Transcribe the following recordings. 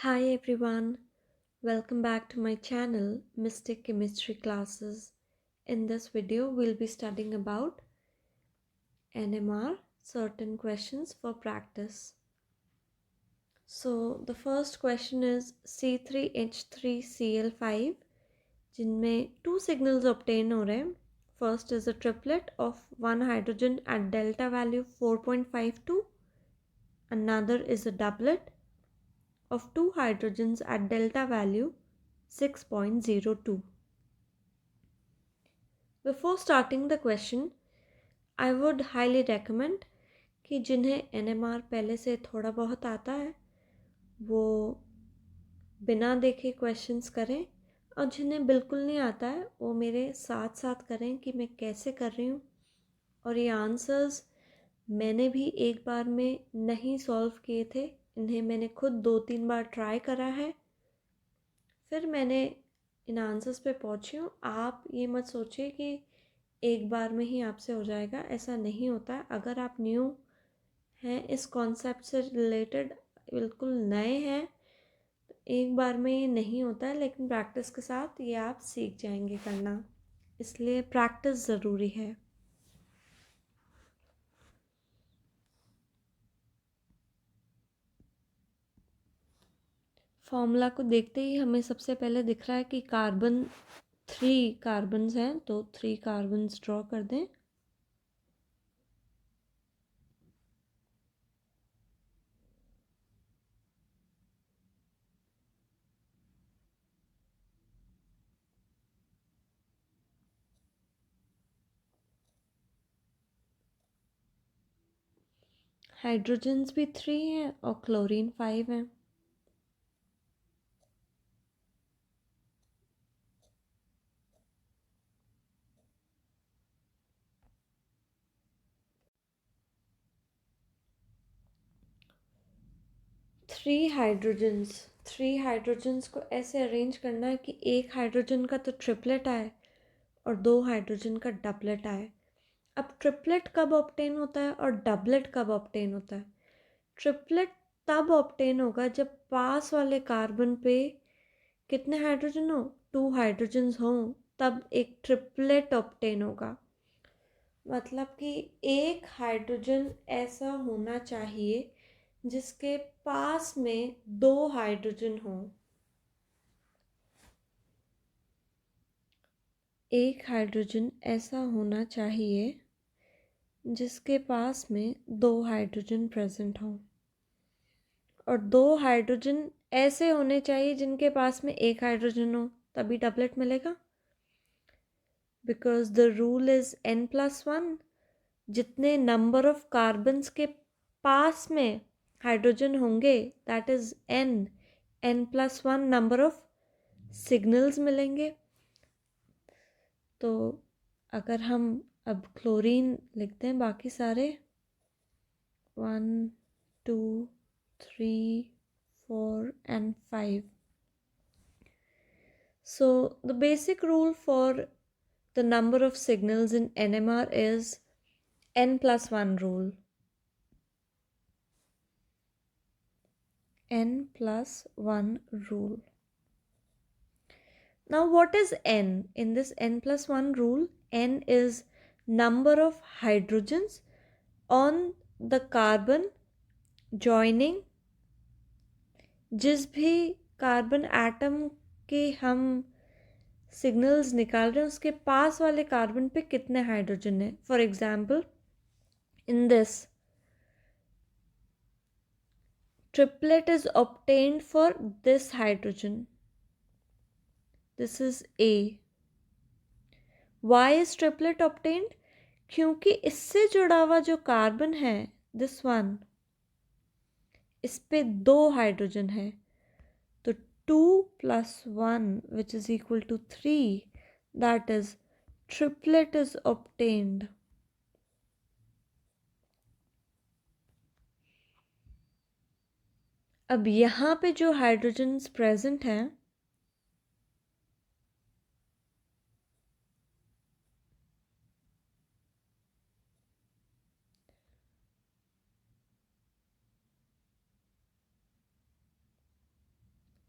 Hi everyone, welcome back to my channel Mystic Chemistry Classes. In this video, we'll be studying about NMR, certain questions for practice. So the first question is C3H3Cl5 जिनमें two signals obtain हो रहे हैं. First is a triplet of one hydrogen at delta value 4.52. Another is a doublet of two hydrogens at delta value 6.02. Before starting the question, I would highly recommend कि जिन्हें NMR पहले से थोड़ा बहुत आता है वो बिना देखे क्वेश्चंस करें और जिन्हें बिल्कुल नहीं आता है वो मेरे साथ साथ करें कि मैं कैसे कर रही हूँ. और ये आंसर्स मैंने भी एक बार में नहीं सॉल्व किए थे, इन्हें मैंने खुद 2-3 बार ट्राई करा है, फिर मैंने इन आंसर्स पे पहुँची हूँ. आप ये मत सोचिए कि एक बार में ही आपसे हो जाएगा, ऐसा नहीं होता है. अगर आप न्यू हैं, इस कॉन्सेप्ट से रिलेटेड बिल्कुल नए हैं, तो एक बार में ये नहीं होता है, लेकिन प्रैक्टिस के साथ ये आप सीख जाएंगे करना. इसलिए प्रैक्टिस ज़रूरी है. फॉर्मूला को देखते ही हमें सबसे पहले दिख रहा है कि कार्बन 3 कार्बन्स हैं, तो 3 कार्बन्स ड्रॉ कर दें. हाइड्रोजन्स भी 3 हैं और क्लोरीन 5 हैं. थ्री हाइड्रोजन्स को ऐसे अरेंज करना है कि एक हाइड्रोजन का तो ट्रिपलेट आए और दो हाइड्रोजन का डबलेट आए. अब ट्रिपलेट कब ऑब्टेन होता है और डबलेट कब ऑब्टेन होता है? ट्रिपलेट तब ऑब्टेन होगा जब पास वाले कार्बन पे कितने हाइड्रोजन हो, 2 हाइड्रोजन्स हों, तब एक ट्रिपलेट ऑब्टेन होगा. मतलब कि एक हाइड्रोजन ऐसा होना चाहिए जिसके पास में 2 हाइड्रोजन हों. एक हाइड्रोजन ऐसा होना चाहिए जिसके पास में 2 हाइड्रोजन प्रेजेंट हों, और 2 हाइड्रोजन ऐसे होने चाहिए जिनके पास में एक हाइड्रोजन हो, तभी डबलेट मिलेगा. Because the rule is n+1. जितने नंबर ऑफ कार्बन्स के पास में हाइड्रोजन होंगे that is n+1 number of signals मिलेंगे. तो अगर हम अब क्लोरीन लिखते हैं बाकी सारे 1 2 3 4 and 5. So the basic rule for the number of signals in NMR is n+1 rule. n+1 rule. Now what is n? In this n+1 rule, n is number of hydrogens on the carbon joining. जिस भी carbon atom के हम signals निकाल रहे हैं उसके पास वाले carbon पे कितने हाइड्रोजन है. For example in this triplet is obtained for this hydrogen. This is A. Why is triplet obtained? क्योंकि इससे जुड़ा हुआ जो कार्बन है this one, इस पे 2 हाइड्रोजन है, तो 2 + 1 which is equal to 3, that is triplet is obtained. अब यहाँ पे जो हाइड्रोजन्स प्रेजेंट हैं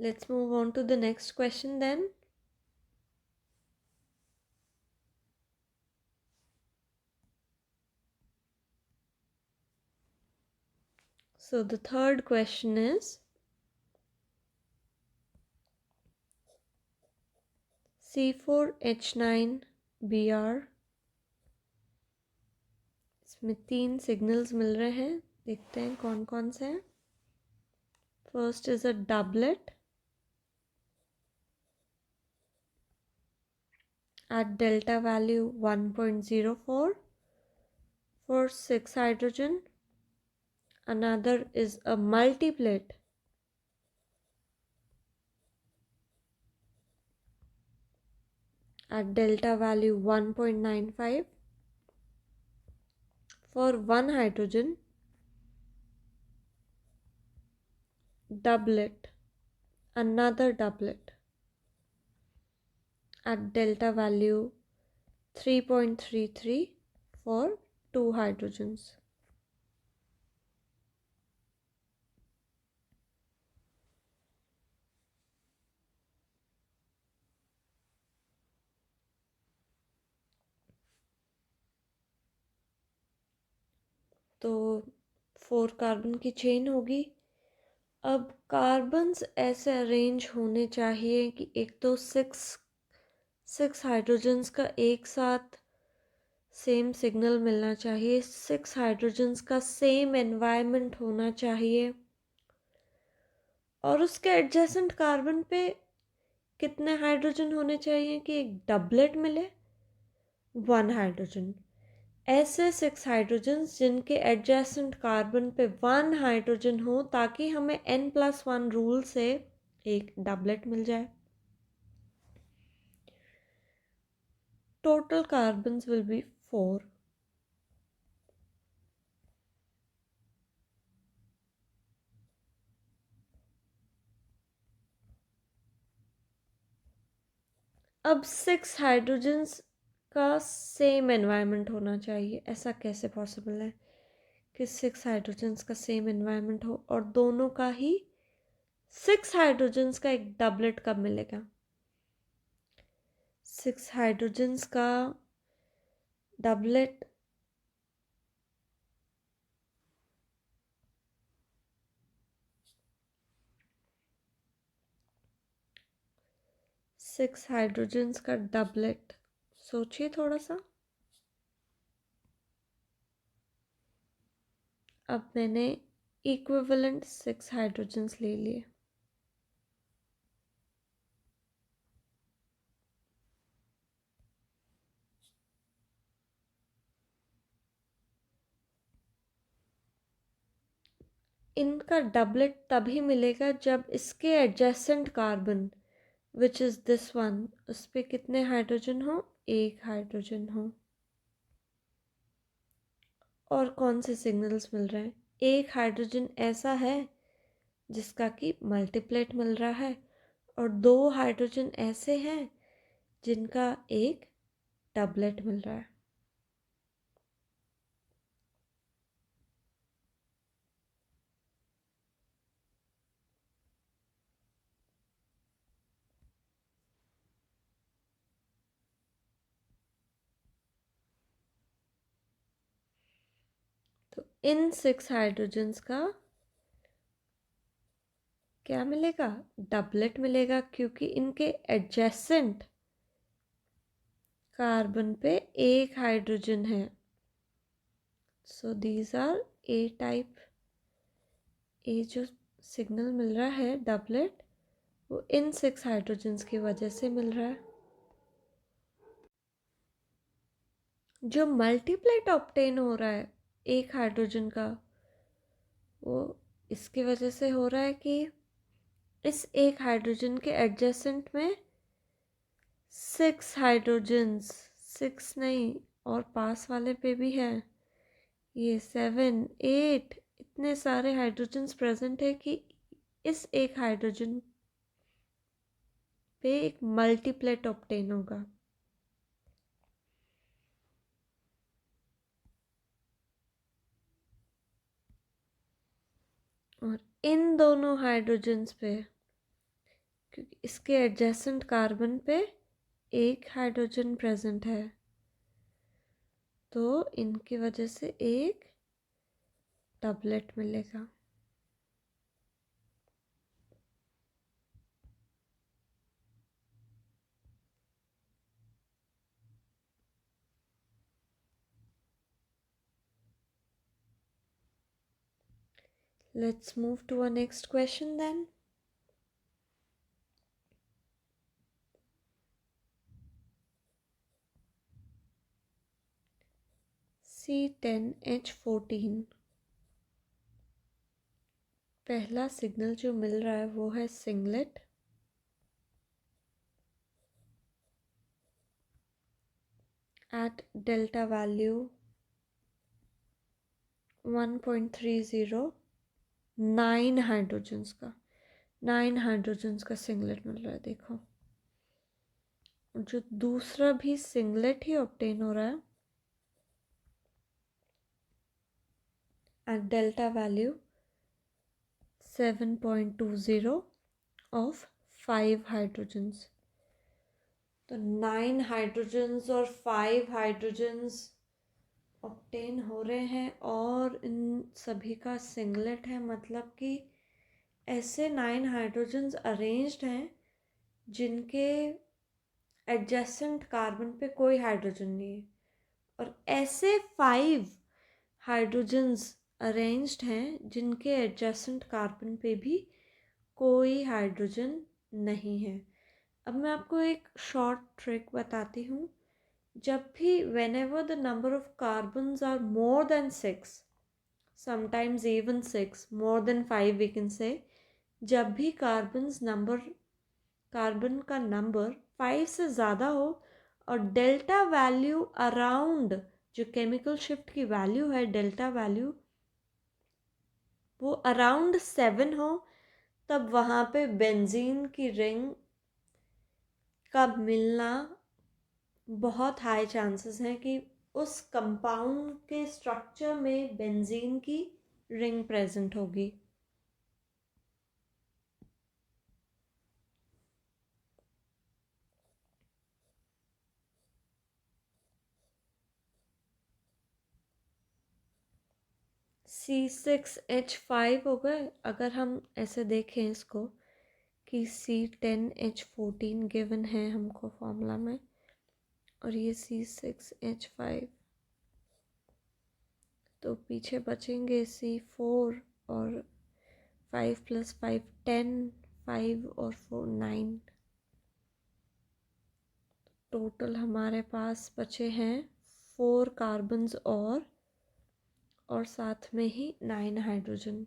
Let's move on to the next question then. So the third question is C4H9Br, इसमें 3 सिग्नल्स मिल रहे हैं, देखते हैं कौन कौन से हैं. First is a doublet at delta value 1.04 for 6 hydrogen. Another is a multiplet at delta value 1.95 for 1 hydrogen. Doublet, another doublet at delta value 3.33 for 2 hydrogens. तो 4 कार्बन की चेन होगी. अब कार्बन्स ऐसे अरेंज होने चाहिए कि एक तो 6 हाइड्रोजन्स का एक साथ सेम सिग्नल मिलना चाहिए, 6 हाइड्रोजन्स का सेम एनवायरनमेंट होना चाहिए, और उसके एडजेसेंट कार्बन पे कितने हाइड्रोजन होने चाहिए कि एक डबलेट मिले, 1 हाइड्रोजन. ऐसे 6 हाइड्रोजन्स जिनके एडजेसेंट कार्बन पे 1 हाइड्रोजन हो, ताकि हमें N+1 रूल से एक डबलेट मिल जाए. Total carbons will be 4. अब 6 हाइड्रोजन्स का सेम एनवायरनमेंट होना चाहिए. ऐसा कैसे पॉसिबल है कि 6 हाइड्रोजन्स का सेम एनवायरनमेंट हो और दोनों का ही 6 हाइड्रोजन्स का एक डबलेट कब मिलेगा? 6 हाइड्रोजन्स का डबलेट सिक्स हाइड्रोजन्स का डबलेट, सोचिए थोड़ा सा. अब मैंने इक्विवेलेंट 6 हाइड्रोजन्स ले लिए. इनका डबलेट तभी मिलेगा जब इसके adjacent carbon which is this one, उस पर कितने हाइड्रोजन हो? एक हाइड्रोजन हो. और कौन से सिग्नल्स मिल रहे हैं? एक हाइड्रोजन ऐसा है जिसका कि मल्टीप्लेट मिल रहा है, और 2 हाइड्रोजन ऐसे हैं जिनका एक डबलेट मिल रहा है. तो इन 6 हाइड्रोजन्स का क्या मिलेगा? डबलेट मिलेगा, क्योंकि इनके एडजेसेंट कार्बन पे एक हाइड्रोजन है. So these are a type. ए जो सिग्नल मिल रहा है डबलेट, वो इन 6 हाइड्रोजन्स की वजह से मिल रहा है. जो मल्टीप्लेट ऑब्टेन हो रहा है एक हाइड्रोजन का, वो इसकी वजह से हो रहा है कि इस एक हाइड्रोजन के एडजेसेंट में 6 हाइड्रोजन्स, 6 नहीं और पास वाले पे भी है, ये 7 8, इतने सारे हाइड्रोजन्स प्रेजेंट है कि इस एक हाइड्रोजन पे एक मल्टीप्लेट ऑब्टेन होगा. और इन दोनों हाइड्रोजन्स पे क्योंकि इसके एडजेसेंट कार्बन पे एक हाइड्रोजन प्रेजेंट है, तो इनकी वजह से एक डबलेट मिलेगा। Let's move to our next question then. C10H14 पहला सिग्नल जो मिल रहा है वो है singlet at delta value 1.30, 9 hydrogens का 9 हाइड्रोजन्स का सिंगलेट मिल रहा है। देखो जो दूसरा भी सिंगलेट ही ऑब्टेन हो रहा है at delta value 7.20 of 5 hydrogens. तो 9 हाइड्रोजन्स और 5 हाइड्रोजन्स ऑब्टेन हो रहे हैं और इन सभी का सिंगलेट है, मतलब कि ऐसे 9 हाइड्रोजन्स अरेंज्ड हैं जिनके एडजेसेंट कार्बन पे कोई हाइड्रोजन नहीं है, और ऐसे 5 हाइड्रोजन्स अरेंज्ड हैं जिनके एडजेसेंट कार्बन पे भी कोई हाइड्रोजन नहीं है। अब मैं आपको एक शॉर्ट ट्रिक बताती हूँ। जब भी whenever the number of carbons are more than 6, sometimes even 6, more than 5 we can say, जब भी कार्बन का नंबर 5 से ज़्यादा हो और डेल्टा वैल्यू अराउंड जो केमिकल शिफ्ट की वैल्यू है डेल्टा वैल्यू वो अराउंड 7 हो, तब वहाँ पे बेंजीन की रिंग का मिलना बहुत हाई चांसेस हैं कि उस कंपाउंड के स्ट्रक्चर में बेंजीन की रिंग प्रेजेंट होगी। C6H5 हो गए। अगर हम ऐसे देखें इसको कि C10H14 गिवन है हमको फॉर्मूला में और ये C6H5, तो पीछे बचेंगे C4 और 5 + 5 10, 5 और 4 9, टोटल हमारे पास बचे हैं 4 कार्बन्स और साथ में ही 9 हाइड्रोजन।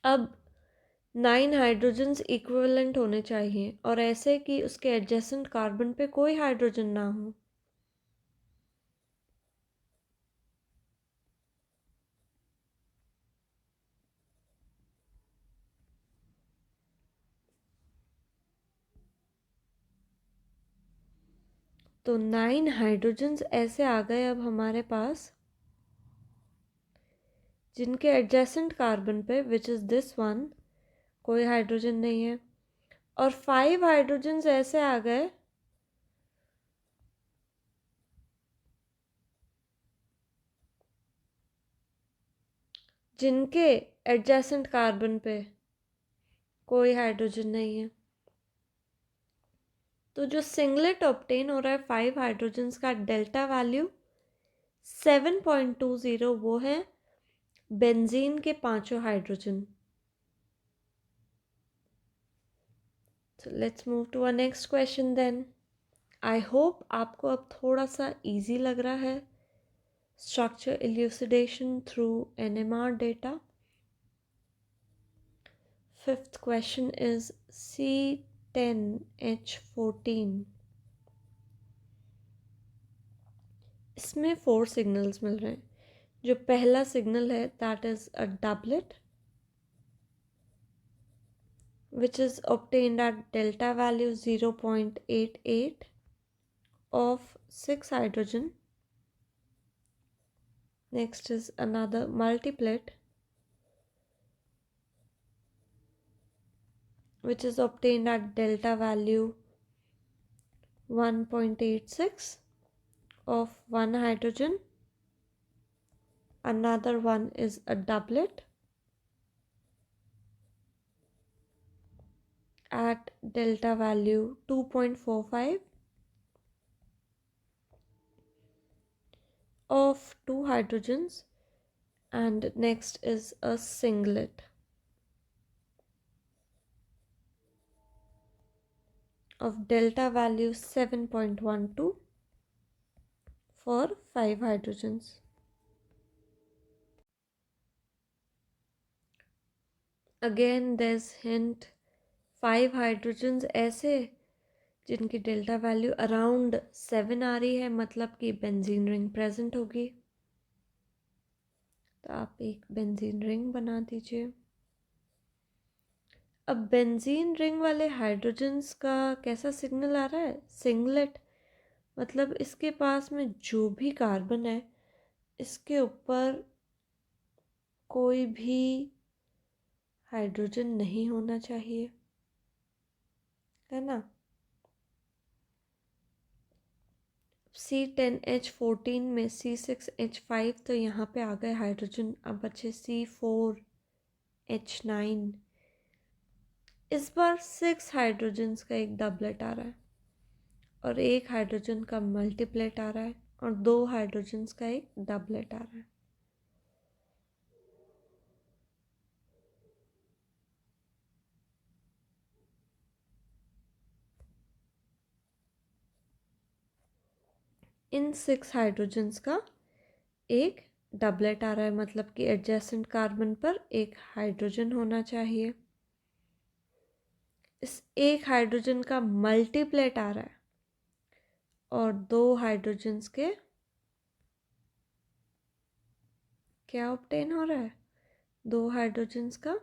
अब 9 हाइड्रोजन्स इक्विवेलेंट होने चाहिए और ऐसे कि उसके एडजेसेंट कार्बन पे कोई हाइड्रोजन ना हो। तो 9 हाइड्रोजन्स ऐसे आ गए अब हमारे पास जिनके एडजेसेंट कार्बन पे विच इज़ दिस वन कोई हाइड्रोजन नहीं है, और 5 हाइड्रोजन्स ऐसे आ गए जिनके एडजेसेंट कार्बन पे कोई हाइड्रोजन नहीं है। तो जो सिंगलेट ऑब्टेन हो रहा है 5 हाइड्रोजन्स का डेल्टा वैल्यू 7.20 वो है बेंजीन के पांचों hydrogen. So let's move to our next question then. I hope आपको अब थोड़ा सा इजी लग रहा है structure elucidation through NMR data. Fifth question is C10H14. इसमें 4 सिग्नल्स मिल रहे हैं। जो पहला सिग्नल है that is a doublet which is obtained at delta value 0.88 of 6 hydrogen. Next is another multiplet which is obtained at delta value 1.86 of one hydrogen. Another one is a doublet at delta value 2.45 of two hydrogens, and next is a singlet of delta value 7.12 for 5 hydrogens. Again there's hint, 5 hydrogens ऐसे जिनकी delta value around 7 आ रही है, मतलब कि benzene ring present होगी। तो आप एक बेंजीन रिंग बना दीजिए। अब बेंजीन रिंग वाले हाइड्रोजन्स का कैसा सिग्नल आ रहा है? सिंगलेट, मतलब इसके पास में जो भी कार्बन है इसके ऊपर कोई भी हाइड्रोजन नहीं होना चाहिए, है ना। C10H14 में C6H5, तो यहाँ पे आ गए हाइड्रोजन। अब बचे C4H9। इस बार 6 हाइड्रोजन्स का एक डबलेट आ रहा है और एक हाइड्रोजन का मल्टीप्लेट आ रहा है और 2 हाइड्रोजन्स का एक डबलेट आ रहा है। इन 6 हाइड्रोजन्स का एक डबलेट आ रहा है, मतलब कि एडजेसेंट कार्बन पर एक हाइड्रोजन होना चाहिए। इस एक हाइड्रोजन का मल्टीप्लेट आ रहा है और 2 हाइड्रोजन्स के क्या ऑब्टेन हो रहा है? 2 हाइड्रोजन्स का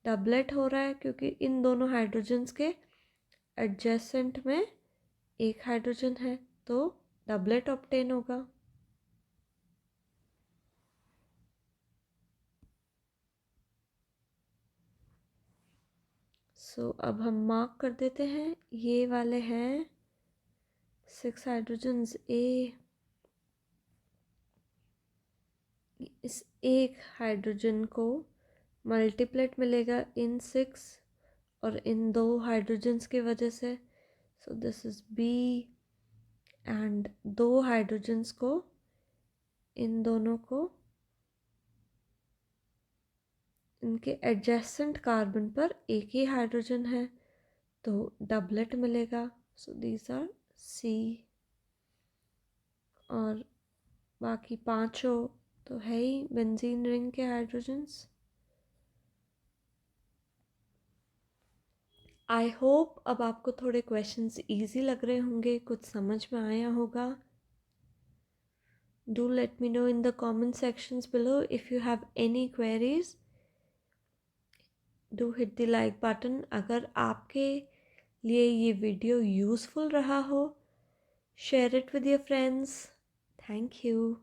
डबलेट हो रहा है, क्योंकि इन दोनों हाइड्रोजन्स के एडजेसेंट में एक हाइड्रोजन है, तो डबलेट ऑब्टेन होगा। सो अब हम मार्क कर देते हैं, ये वाले हैं 6 हाइड्रोजन्स ए। इस एक हाइड्रोजन को मल्टीप्लेट मिलेगा इन 6 और इन 2 हाइड्रोजन्स की वजह से, so this is B. And 2 hydrogens को, इन दोनों को इनके एडजेसेंट कार्बन पर एक ही हाइड्रोजन है, तो डबलेट मिलेगा। सो दीज आर सी, और बाकी पांचों तो है ही बेंजीन रिंग के हाइड्रोजन्स। आई होप अब आपको थोड़े क्वेश्चंस इजी लग रहे होंगे, कुछ समझ में आया होगा। Do let me know in the comment sections below. If you have any queries, do hit the like button. अगर आपके लिए ये वीडियो यूज़फुल रहा हो, share it with your friends. Thank you.